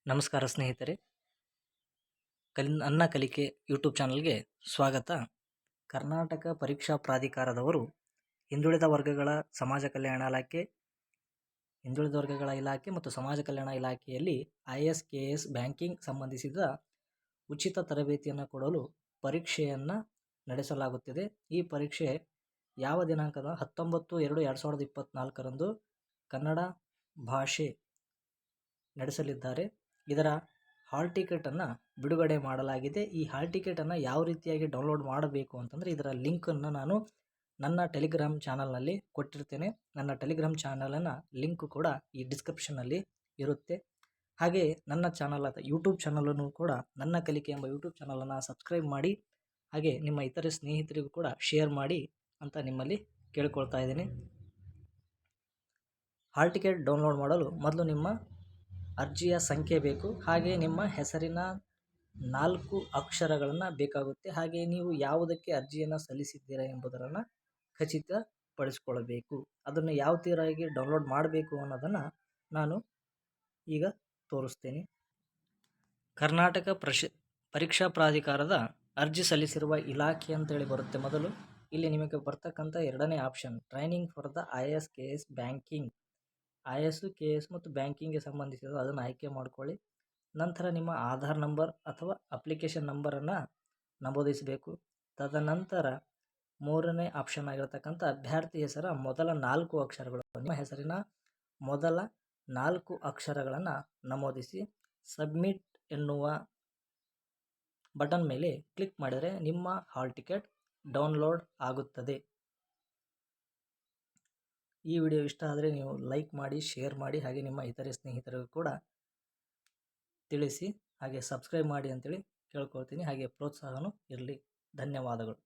ನಮಸ್ಕಾರ ಸ್ನೇಹಿತರೆ, ನನ್ನ ಕಲಿಕೆ ಯೂಟ್ಯೂಬ್ ಚಾನಲ್ಗೆ ಸ್ವಾಗತ. ಕರ್ನಾಟಕ ಪರೀಕ್ಷಾ ಪ್ರಾಧಿಕಾರದವರು ಹಿಂದುಳಿದ ವರ್ಗಗಳ ಇಲಾಖೆ ಮತ್ತು ಸಮಾಜ ಕಲ್ಯಾಣ ಇಲಾಖೆಯಲ್ಲಿ IAS KS ಬ್ಯಾಂಕಿಂಗ್ ಸಂಬಂಧಿಸಿದ ಉಚಿತ ತರಬೇತಿಯನ್ನು ಕೊಡಲು ಪರೀಕ್ಷೆಯನ್ನು ನಡೆಸಲಾಗುತ್ತಿದೆ. ಈ ಪರೀಕ್ಷೆ ಯಾವ ದಿನಾಂಕದ 19/2/2024 ಕನ್ನಡ ಭಾಷೆ ನಡೆಸಲಿದ್ದಾರೆ. ಇದರ ಹಾಲ್ ಟಿಕೆಟನ್ನು ಬಿಡುಗಡೆ ಮಾಡಲಾಗಿದೆ. ಈ ಹಾಲ್ ಟಿಕೆಟನ್ನು ಯಾವ ರೀತಿಯಾಗಿ ಡೌನ್ಲೋಡ್ ಮಾಡಬೇಕು ಅಂತಂದರೆ, ಇದರ ಲಿಂಕನ್ನು ನಾನು ನನ್ನ ಟೆಲಿಗ್ರಾಮ್ ಚಾನಲ್ನಲ್ಲಿ ಕೊಟ್ಟಿರ್ತೇನೆ. ನನ್ನ ಟೆಲಿಗ್ರಾಮ್ ಚಾನಲಿನ ಲಿಂಕ್ ಕೂಡ ಈ ಡಿಸ್ಕ್ರಿಪ್ಷನ್ನಲ್ಲಿ ಇರುತ್ತೆ. ಹಾಗೆ ನನ್ನ ಚಾನಲ್ ಯೂಟ್ಯೂಬ್ ಚಾನಲನ್ನು ಕೂಡ ನನ್ನ ಕಲಿಕೆ ಎಂಬ ಯೂಟ್ಯೂಬ್ ಚಾನಲನ್ನು ಸಬ್ಸ್ಕ್ರೈಬ್ ಮಾಡಿ, ಹಾಗೆ ನಿಮ್ಮ ಇತರೆ ಸ್ನೇಹಿತರಿಗೂ ಕೂಡ ಶೇರ್ ಮಾಡಿ ಅಂತ ನಿಮ್ಮಲ್ಲಿ ಕೇಳ್ಕೊಳ್ತಾ ಇದ್ದೀನಿ. ಹಾಲ್ ಟಿಕೆಟ್ ಡೌನ್ಲೋಡ್ ಮಾಡಲು ಮೊದಲು ನಿಮ್ಮ ಅರ್ಜಿಯ ಸಂಖ್ಯೆ ಬೇಕು, ಹಾಗೆ ನಿಮ್ಮ ಹೆಸರಿನ 4 ಅಕ್ಷರಗಳನ್ನು ಬೇಕಾಗುತ್ತೆ. ಹಾಗೆ ನೀವು ಯಾವುದಕ್ಕೆ ಅರ್ಜಿಯನ್ನು ಸಲ್ಲಿಸಿದ್ದೀರಾ ಎಂಬುದನ್ನು ಖಚಿತಪಡಿಸಿಕೊಳ್ಳಬೇಕು. ಅದನ್ನು ಯಾವ ರೀತಿಯಾಗಿ ಡೌನ್ಲೋಡ್ ಮಾಡಬೇಕು ಅನ್ನೋದನ್ನು ನಾನು ಈಗ ತೋರಿಸ್ತೇನೆ. ಕರ್ನಾಟಕ ಪರೀಕ್ಷಾ ಪ್ರಾಧಿಕಾರದ ಅರ್ಜಿ ಸಲ್ಲಿಸಿರುವ ಇಲಾಖೆ ಅಂತೇಳಿ ಬರುತ್ತೆ. ಮೊದಲು ಇಲ್ಲಿ ನಿಮಗೆ ಬರ್ತಕ್ಕಂಥ ಎರಡನೇ option training for the IAS KS banking, IAS KS ಮತ್ತು ಬ್ಯಾಂಕಿಂಗ್ಗೆ ಸಂಬಂಧಿಸಿದ ಅದನ್ನು ಆಯ್ಕೆ ಮಾಡಿಕೊಳ್ಳಿ. ನಂತರ ನಿಮ್ಮ ಆಧಾರ್ ನಂಬರ್ ಅಥವಾ ಅಪ್ಲಿಕೇಶನ್ ನಂಬರನ್ನು ನಮೂದಿಸಬೇಕು. ತದನಂತರ ಮೂರನೇ ಆಪ್ಷನ್ ಆಗಿರತಕ್ಕಂಥ ಅಭ್ಯರ್ಥಿ ಹೆಸರ ಮೊದಲ 4 ಅಕ್ಷರಗಳು, ನಿಮ್ಮ ಹೆಸರಿನ ಮೊದಲ 4 ಅಕ್ಷರಗಳನ್ನು ನಮೂದಿಸಿ ಸಬ್ಮಿಟ್ ಎನ್ನುವ ಬಟನ್ ಮೇಲೆ ಕ್ಲಿಕ್ ಮಾಡಿದರೆ ನಿಮ್ಮ ಹಾಲ್ ಟಿಕೆಟ್ ಡೌನ್ಲೋಡ್ ಆಗುತ್ತದೆ. ಈ ವಿಡಿಯೋ ಇಷ್ಟ ಆದರೆ ನೀವು ಲೈಕ್ ಮಾಡಿ, ಶೇರ್ ಮಾಡಿ, ಹಾಗೆ ನಿಮ್ಮ ಇತರೆ ಸ್ನೇಹಿತರಿಗೂ ಕೂಡ ತಿಳಿಸಿ, ಹಾಗೆ ಸಬ್ಸ್ಕ್ರೈಬ್ ಮಾಡಿ ಅಂತೇಳಿ ಕೇಳ್ಕೊಳ್ತೀನಿ. ಹಾಗೆ ಪ್ರೋತ್ಸಾಹನೂ ಇರಲಿ. ಧನ್ಯವಾದಗಳು.